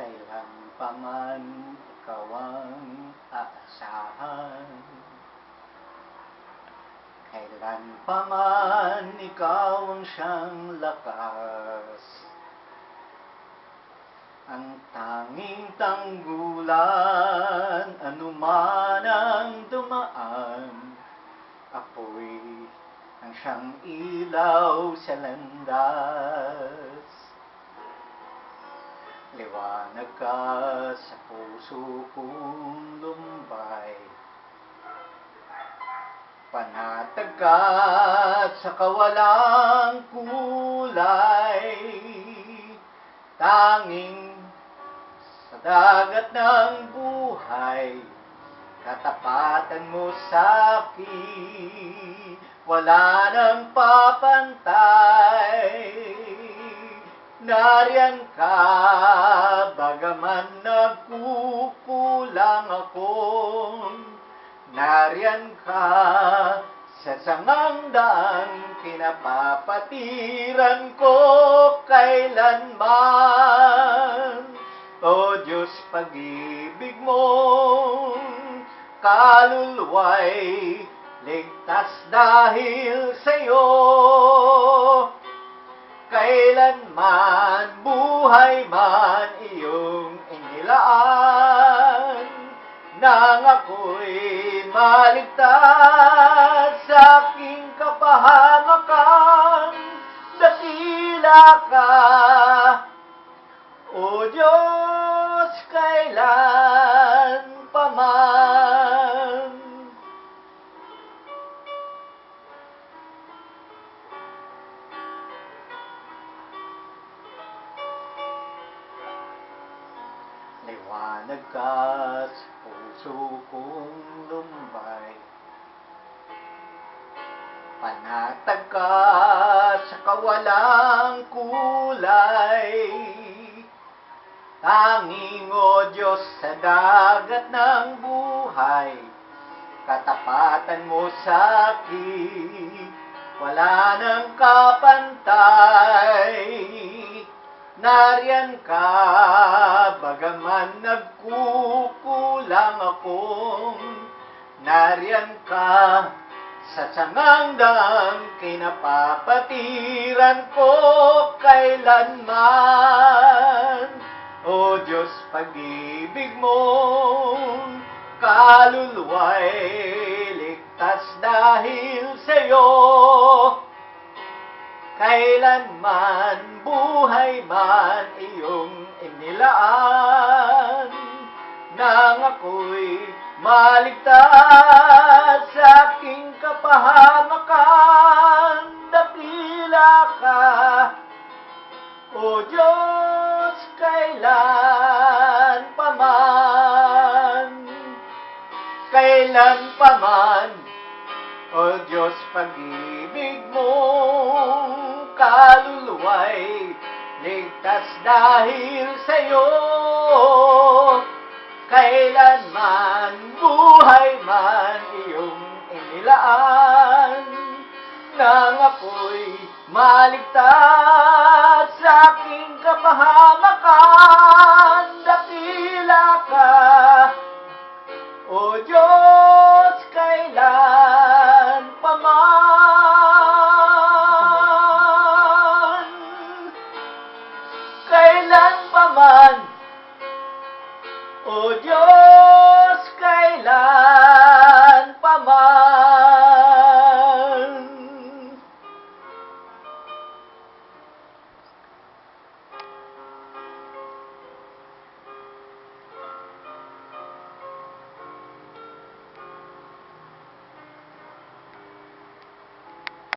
kailan pa man ikaw ang aasahan. Kailan pa man ikaw ang siyang lakas, ang tanging tanggulan, anuman ang dumaan. Ako'y ang siyang ilaw sa landas. Liwanag ka sa puso kong lumbay, panatag ka sa kawalang kulay. Tanging sa dagat ng buhay, katapatan mo sa'kin, wala nang papantay. Nariyan ka, bagaman nagkukulang ako. Nariyan ka, sa sangang daang kinapapatiran ko kailanman. O Diyos, pag-ibig mong kaluluwa'y ligtas dahil sa'yo. Kailanman, buhay man iyong inilaan, nang ako'y maligtas sa aking kapahamakan. Dakila ka, O Diyos, kailan pa man. Liwanag ka sa puso kong lumbay, panatag ka sa kawalang kulay. Tanging, O Diyos, sa dagat ng buhay, katapatan mo sa'kin, wala nang kapantay. Nariyan ka, bagaman nagkukulang akong. Nariyan ka, sa sangang daang kinapapatiran ko kailanman. O Diyos, pag-ibig mong kaluluwa'y ligtas dahil sa'yo. Kailanman, buhay man iyong inilaan, nang ako'y maligtas sa aking kapahamakan. Dakila ka, O Diyos, kailan pa man. Kailan pa man, O Diyos, pag-ibig mong kaluluwa'y ligtas dahil sa'yo. Kailanman, buhay man iyong inilaan, nang ako'y maligtas sa aking kapahamakan. Dakila ka, O Diyos, kailan pa man. Kailan pa man, O Diyos,